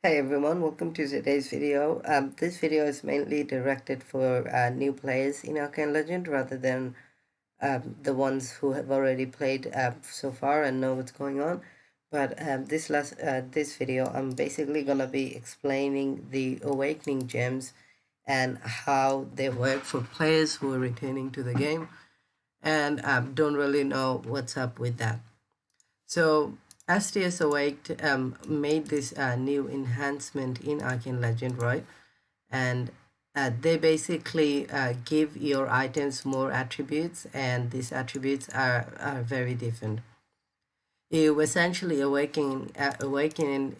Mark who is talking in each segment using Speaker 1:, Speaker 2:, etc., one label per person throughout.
Speaker 1: Hey everyone, welcome to today's video. This video is mainly directed for new players in Arcane Legend rather than the ones who have already played so far and know what's going on. But this video, I'm basically gonna be explaining the Awakening Gems and how they work for players who are returning to the game and don't really know what's up with that. So STS Awake made this new enhancement in Arcane Legend, right? And they basically give your items more attributes, and these attributes are very different. You essentially awaken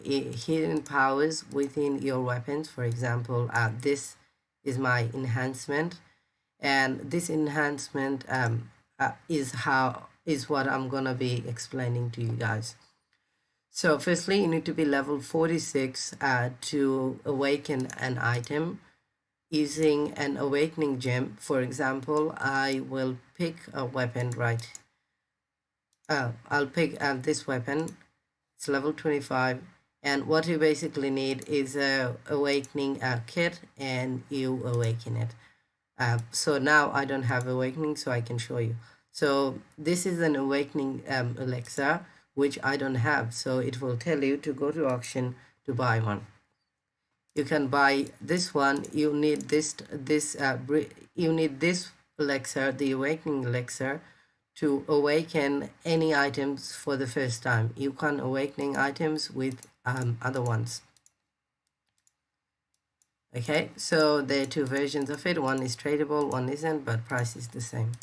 Speaker 1: hidden powers within your weapons. For example, this is my enhancement, and this enhancement is what I'm gonna be explaining to you guys. So firstly, you need to be level 46 to awaken an item using an awakening gem. For example, I will pick a weapon, right? I'll pick this weapon. It's level 25, and what you basically need is a awakening kit, and you awaken it. So now I don't have awakening, so I can show you. So this is an awakening elixir which I don't have, so it will tell you to go to auction to buy one. You can buy this one. You need you need this elixir, the awakening elixir, to awaken any items for the first time. You can awakening items with other ones. Okay, so there are two versions of it. One is tradable, one isn't, but price is the same.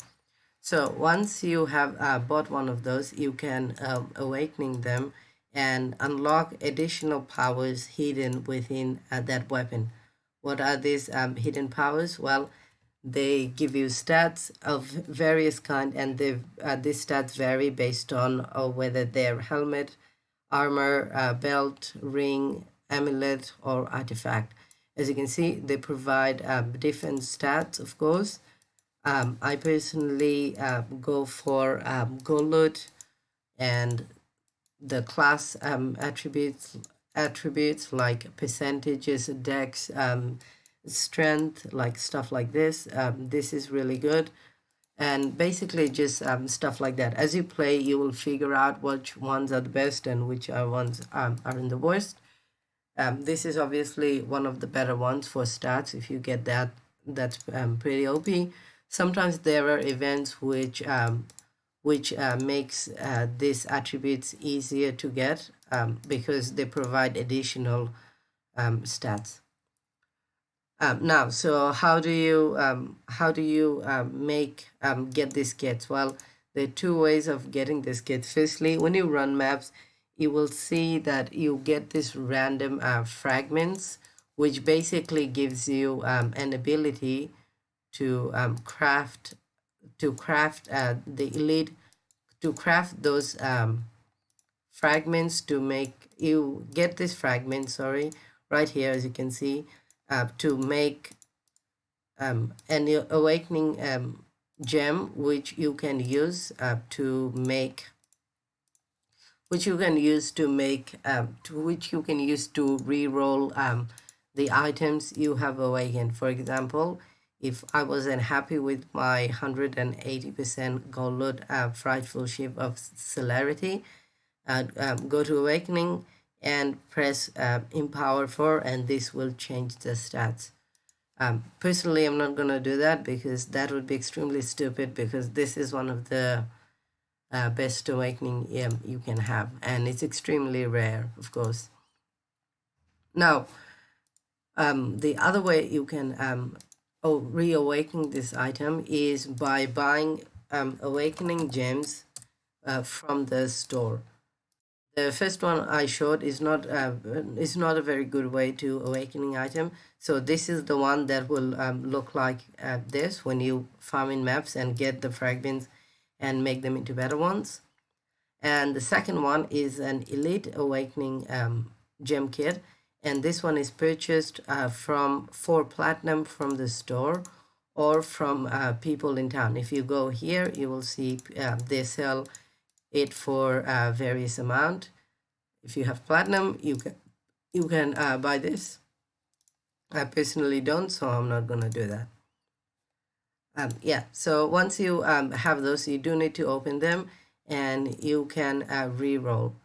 Speaker 1: So once you have bought one of those, you can awakening them and unlock additional powers hidden within that weapon. What are these hidden powers? Well, they give you stats of various kind, and these stats vary based on whether they're helmet, armor, belt, ring, amulet, or artifact. As you can see, they provide different stats, of course. I personally go for gold loot and the class attributes like percentages, dex, strength, like stuff like this. This is really good, and basically just stuff like that. As you play, you will figure out which ones are the best and which ones are in the worst. This is obviously one of the better ones for stats. If you get that, that's pretty OP. Sometimes there are events which makes these attributes easier to get because they provide additional stats. Now, so how do you get these kits? Well, there are two ways of getting these kits. Firstly, when you run maps, you will see that you get these random fragments, which basically gives you an ability to craft the elite, to craft those fragments to make you get this fragment, sorry, right here, as you can see, to make an awakening gem, which you can use to make which you can use to make which you can use to re-roll the items you have awakened. For example, if I wasn't happy with my 180% gold loot frightful ship of celerity, I'd go to awakening and press empower 4, and this will change the stats. Personally, I'm not gonna do that because that would be extremely stupid, because this is one of the best awakening you can have, and it's extremely rare, of course. Now, the other way you can reawaken this item is by buying awakening gems from the store. The first one I showed is not a very good way to awakening item. So this is the one that will look like this when you farm in maps and get the fragments and make them into better ones. And the second one is an elite awakening gem kit, and this one is purchased for platinum from the store or from people in town. If you go here, you will see they sell it for various amount. If you have platinum, you can buy this. I personally don't, so I'm not gonna do that. Yeah, so once you have those, you do need to open them, and you can re-roll.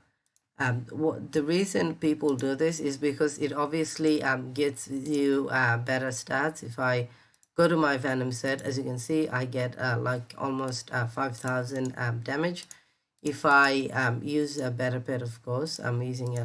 Speaker 1: The reason people do this is because it obviously gets you better stats. If I go to my Venom set, as you can see, I get like almost 5,000 damage. If I use a better pet, of course, I'm using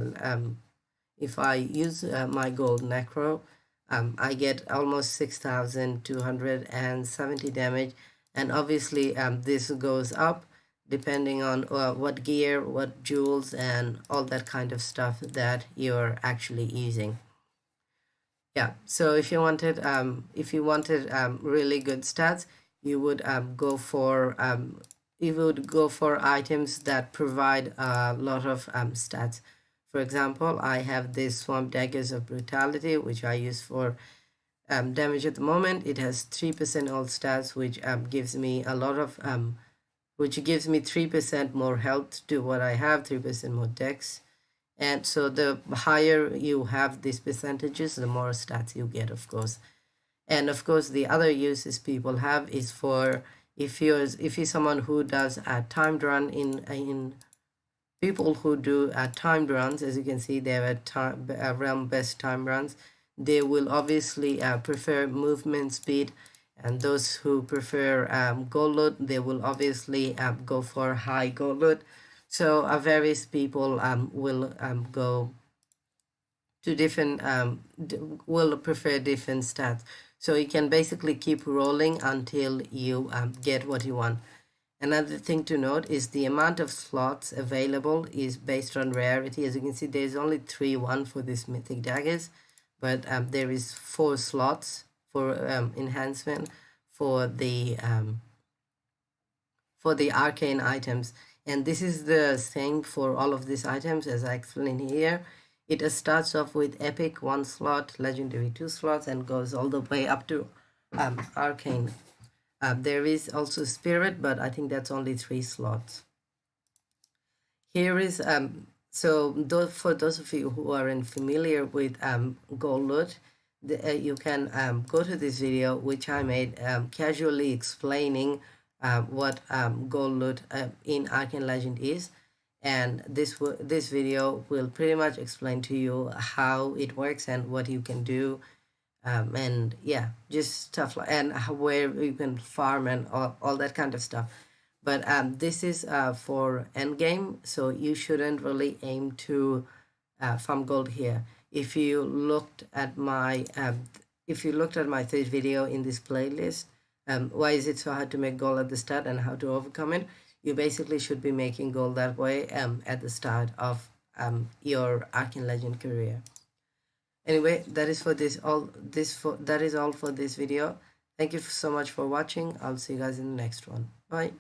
Speaker 1: if I use my gold necro, I get almost 6,270 damage, and obviously this goes up depending on what gear, what jewels, and all that kind of stuff that you're actually using. Yeah, so if you wanted really good stats, you would go for items that provide a lot of stats. For example, I have this Swamp Daggers of Brutality, which I use for damage at the moment. It has 3% all stats, which gives me a lot of which gives me 3% more health to what I have, 3% more dex. And so the higher you have these percentages, the more stats you get, of course. And of course, the other uses people have is for if you're someone who does a timed run in people who do timed runs, as you can see, they have realm best time runs. They will obviously prefer movement speed, and those who prefer gold loot, they will obviously go for high gold loot. So various people will go to different will prefer different stats. So you can basically keep rolling until you get what you want. Another thing to note is the amount of slots available is based on rarity. As you can see, there's only 3-1 for this mythic daggers, but there is 4 slots for enhancement for the arcane items. And this is the same for all of these items as I explained here. It starts off with epic 1 slot, legendary 2 slots, and goes all the way up to arcane. There is also spirit, but I think that's only 3 slots. Here is so for those of you who aren't familiar with gold loot, you can go to this video which I made casually explaining what gold loot in Arcane Legend is, and this video will pretty much explain to you how it works and what you can do, and yeah, just stuff like, and where you can farm and all that kind of stuff. But this is for endgame, so you shouldn't really aim to farm gold here. If you looked at my third video in this playlist, why is it so hard to make gold at the start and how to overcome it, you basically should be making gold that way at the start of your Arcane Legend career. Anyway, that is all for this video. Thank you so much for watching. I'll see you guys in the next one. Bye.